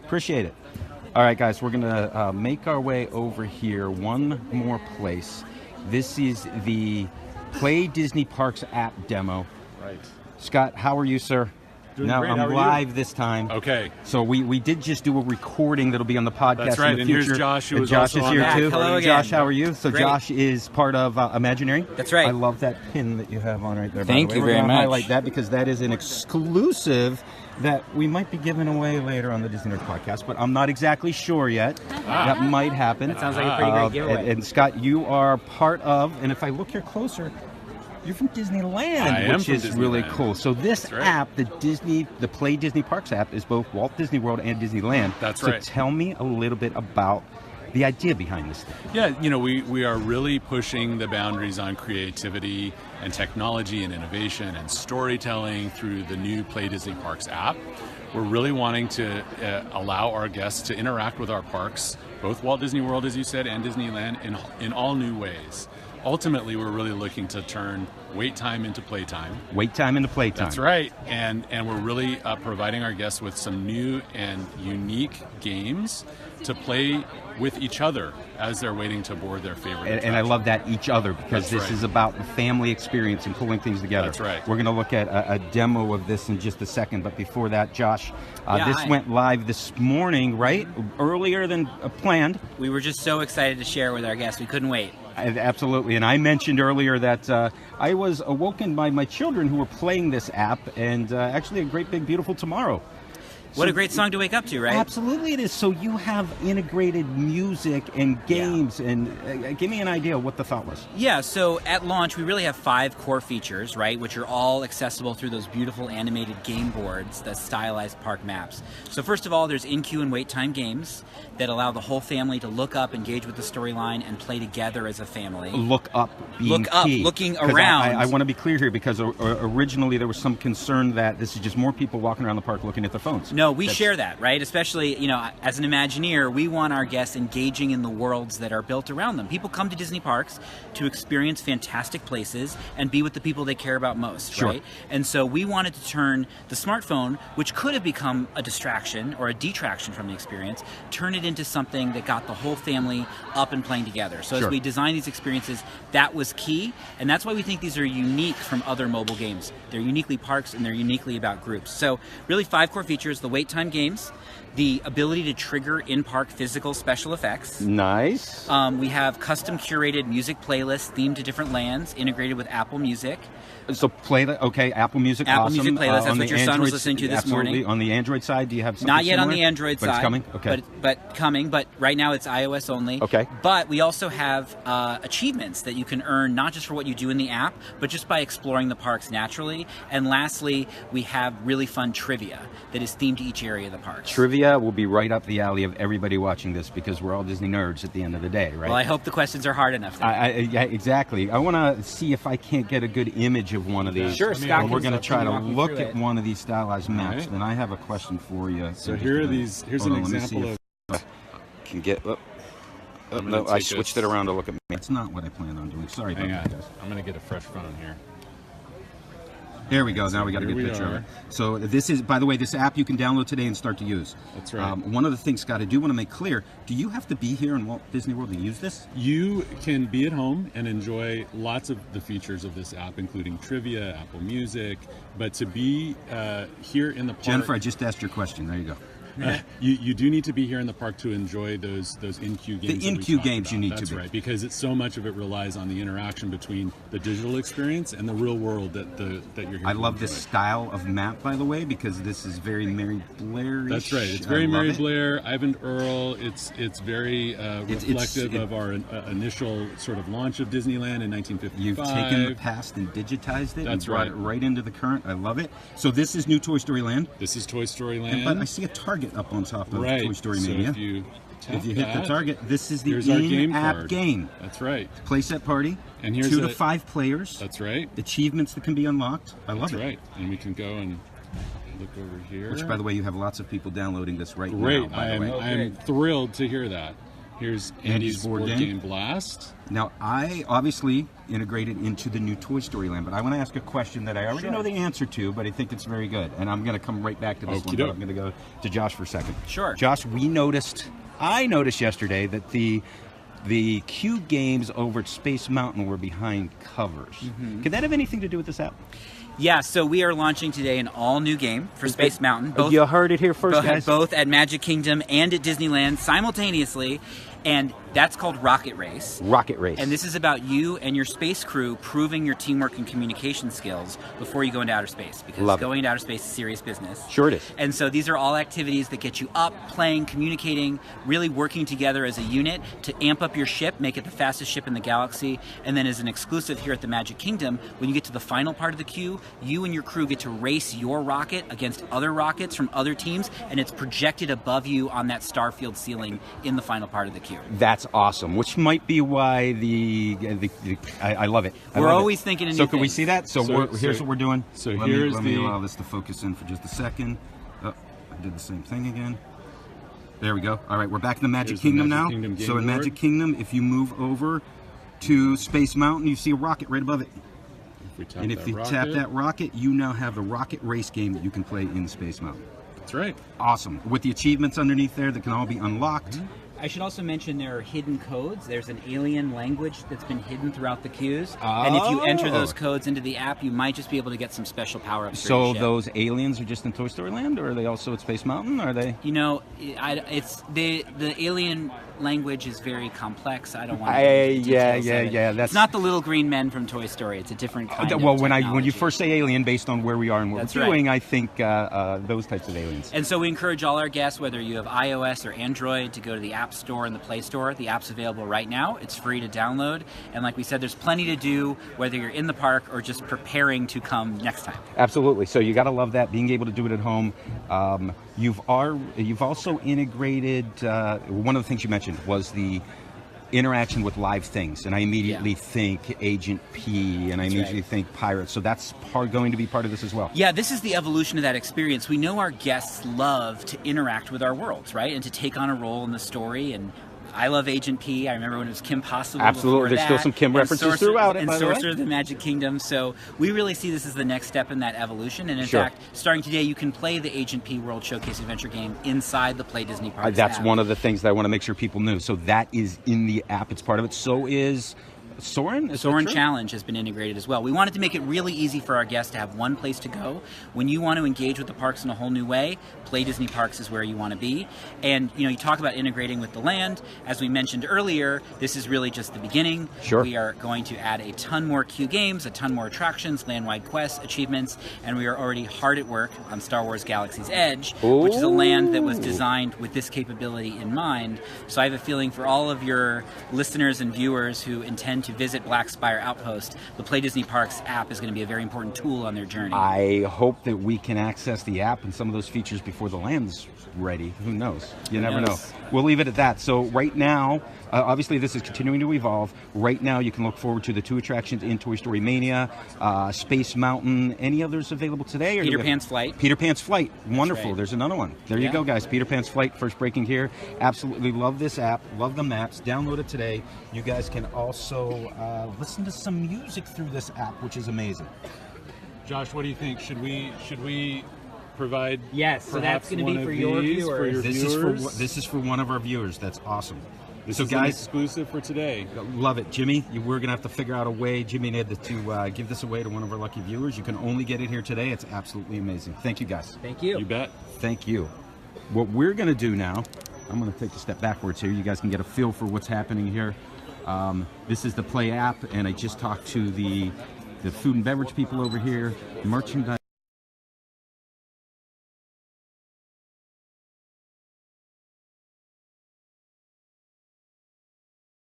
Appreciate it. All right, guys, we're going to make our way over here one more place. This is the Play Disney Parks app demo. Right. Scott, how are you, sir? Doing now great. I'm How are you? live this time. Okay. So we did just do a recording that'll be on the podcast That's right, in the and future. here's Josh, who And is Josh also is on here that. too. Hello again. Josh, how are you? So Great. Josh is part of Imaginary. That's right. I love that pin that you have on right there. Thank by the way. you We're very gonna much. highlight that because that is an exclusive that we might be giving away later on the Disney Nerds podcast, but I'm not exactly sure yet. That might happen. That sounds like a pretty great giveaway. And Scott, you are part of, and if I look here closer, you're from Disneyland, I am which from is really Disneyland. cool. So this That's right. app, the Play Disney Parks app, is both Walt Disney World and Disneyland. That's so right. Tell me a little bit about the idea behind this thing. Yeah, we are really pushing the boundaries on creativity and technology and innovation and storytelling through the new Play Disney Parks app. We're really wanting to allow our guests to interact with our parks, both Walt Disney World, as you said, and Disneyland, in all new ways. Ultimately, we're really looking to turn wait time into playtime. Wait time into playtime. That's right, and we're really providing our guests with some new and unique games to play with each other as they're waiting to board their favorite And I attraction. love that each other because That's this right. is about the family experience and pulling things together. That's right. We're going to look at a demo of this in just a second, but before that, Josh, this hi. went live this morning, right? Earlier than planned. We were just so excited to share with our guests. We couldn't wait. Absolutely, and I mentioned earlier that I was awoken by my children who were playing this app, and actually a great big beautiful tomorrow. What a great song to wake up to, right? Absolutely it is. So you have integrated music and games, and give me an idea of what the thought was. Yeah, so at launch, we really have 5 core features, right, which are all accessible through those beautiful animated game boards, the stylized park maps. So first of all, there's in-queue and wait time games that allow the whole family to look up, engage with the storyline, and play together as a family. Look up being Look up, key. looking 'Cause around. I want to be clear here because originally there was some concern that this is just more people walking around the park looking at their phones. No, we That's- share that, right? Especially, as an Imagineer, we want our guests engaging in the worlds that are built around them. People come to Disney parks to experience fantastic places and be with the people they care about most, Sure. right? And so we wanted to turn the smartphone, which could have become a distraction or a detraction from the experience, turn it into something that got the whole family up and playing together. So Sure. as we designed these experiences, that was key, and that's why we think these are unique from other mobile games. They're uniquely parks and they're uniquely about groups. So really 5 core features: the wait time games, the ability to trigger in-park physical special effects. Nice. We have custom curated music playlists themed to different lands, integrated with Apple Music. So play the Apple Music. Apple awesome. Music playlist, that's on what the your son was Android listening to this absolutely. morning. On the Android side, do you have something Not yet on similar? the Android but side. It's coming? Okay. But coming. But right now it's iOS only. Okay. But we also have achievements that you can earn not just for what you do in the app, but just by exploring the parks naturally. And lastly, we have really fun trivia that is themed to each area of the parks. Trivia will be right up the alley of everybody watching this because we're all Disney nerds at the end of the day, right? Well, I hope the questions are hard enough. Then. Yeah, exactly. I want to see if I can't get a good image of one of these. Sure, Scott And we're can going to try to walk me look through at it. one of these stylized maps. right. Then I have a question for you. So here are these. Here's Hold an on, let me see example if of. can get. Oh, I'm no, gonna I take switched this- it around to look at me. That's not what I planned on doing. Sorry about Hang that, on. guys. I'm going to get a fresh phone here. There we go. Now we got a Here good we picture of are. it. So this is, by the way, this app you can download today and start to use. That's right. One of the things, Scott, I do want to make clear: do you have to be here in Walt Disney World to use this? You can be at home and enjoy lots of the features of this app, including trivia, Apple Music. But to be here in the park, Jennifer, I just asked your question. There you go. you do need to be here in the park to enjoy those in-queue games. that we in-queue talked games about. you need to That's be. right, because it's so much of it relies on the interaction between the digital experience and the real world that you're here. I to love this enjoy. style of map, by the way, because this is very Mary Blair-ish. That's right. It's I very love Mary it. Blair, Ivan Earl. It's very reflective of our initial sort of launch of Disneyland in 1955. You've taken the past and digitized it That's and brought right. it right into the current. I love it. So this is new Toy Story Land, This is Toy Story Land. but I see a target up on top of right. Toy Story so Mania. if you tap If you hit the that, target, this is the here's our game in-app card. game. That's right. Playset party, And here's 2 to a- 5 players, That's right. achievements that can be unlocked. I love That's it. right. And we can go and look over here. Which, by the way, you have lots of people downloading this right Great. now, by the way. I am thrilled to hear that. Here's Andy's Andy's board board game. game Blast. Now, I obviously integrated into the new Toy Story Land, but I want to ask a question that I already know the answer to, but I think it's very good. And I'm going to come right back to this one, but Okey-doke. I'm going to go to Josh for a second. Sure. Josh, I noticed yesterday that the Q games over at Space Mountain were behind covers. Could that have anything to do with this app? Yeah, so we are launching today an all-new game for Space Mountain. You heard it here first, guys. Both at Magic Kingdom and at Disneyland simultaneously, and that's called Rocket Race. Rocket Race. And this is about you and your space crew proving your teamwork and communication skills before you go into outer space, because Love it. going into outer space is serious business. Sure it is. And so these are all activities that get you up, playing, communicating, really working together as a unit to amp up your ship, make it the fastest ship in the galaxy. And then as an exclusive here at the Magic Kingdom, when you get to the final part of the queue, you and your crew get to race your rocket against other rockets from other teams, and it's projected above you on that starfield ceiling in the final part of the queue. That's awesome, which might be why I love it. We're always thinking of new So can we things. see that? So, here's what we're doing. So let here's me the- allow this to focus in for just a second. Oh, I did the same thing again. There we go. All right, we're back in the Magic Here's the Kingdom Magic now. Kingdom game So in board. Magic Kingdom, if you move over to Space Mountain, you see a rocket right above it. If we tap And if that you rocket, tap that rocket, you now have the rocket race game that you can play in Space Mountain. that's right. Awesome. With the achievements underneath there that can all be unlocked. I should also mention there are hidden codes. There's an alien language that's been hidden throughout the queues. And if you enter those codes into the app, you might just be able to get some special power-ups for your So ship. those aliens are just in Toy Story Land, or are they also at Space Mountain? Are they? You know, it's the alien language is very complex. I don't want to Yeah. That's It's not the little green men from Toy Story. It's a different kind of well, when you technology. first say alien, based on where we are and what That's we're right. doing, I think those types of aliens. And so we encourage all our guests, whether you have iOS or Android, to go to the App Store and the Play Store. The app's available right now. It's free to download. And like we said, there's plenty to do, whether you're in the park or just preparing to come next time. Absolutely. So you got to love that, being able to do it at home. You've also integrated. One of the things you mentioned was the interaction with live things, and I immediately think Agent P, and I immediately think Pirates. So that's going to be part of this as well. Yeah, this is the evolution of that experience. We know our guests love to interact with our worlds, right? And to take on a role in the story. And I love Agent P. I remember when it was Kim Possible. Absolutely. before There's still that, some Kim and references Sorcerer, throughout it, and by the way. Sorcerer of the Magic Kingdom. So we really see this as the next step in that evolution. And in Sure. fact, starting today, you can play the Agent P World Showcase Adventure game inside the Play Disney Parks That's app. one of the things that I want to make sure people knew. So that is in the app. It's part of it. So is Soarin'? Is that Soarin' true? Challenge has been integrated as well. We wanted to make it really easy for our guests to have one place to go. When you want to engage with the parks in a whole new way, Play Disney Parks is where you want to be. And you talk about integrating with the land. As we mentioned earlier, this is really just the beginning. Sure. We are going to add a ton more Q games, a ton more attractions, land-wide quests, achievements, and we are already hard at work on Star Wars Galaxy's Edge, which is a land that was designed with this capability in mind. So I have a feeling for all of your listeners and viewers who intend to visit Black Spire Outpost, the Play Disney Parks app is going to be a very important tool on their journey. I hope that we can access the app and some of those features before the land's ready. Who knows? You never know. knows? We'll leave it at that. So right now, obviously this is continuing to evolve. Right now you can look forward to the 2 attractions in Toy Story Mania, Space Mountain. Any others available today? Or do Peter we have- Pan's Flight. Peter Pan's Flight. Wonderful. right. There's another one. There you Yeah. go, guys. Peter Pan's Flight, first breaking here. Absolutely love this app. Love the maps. Download it today. You guys can also listen to some music through this app, which is amazing. Josh, what do you think? Should we provide? Yes, so that's perhaps gonna be one of for your these for viewers. your viewers? This is for one of our viewers. That's awesome. This So is an guys, exclusive for today. love it, Jimmy. We're gonna have to figure out a way, Jimmy, to give this away to one of our lucky viewers. You can only get it here today. It's absolutely amazing. Thank you, guys. Thank you. You bet. Thank you. What we're gonna do now, I'm gonna take a step backwards here. You guys can get a feel for what's happening here. This is the Play app, and I just talked to the food and beverage people over here, merchandise.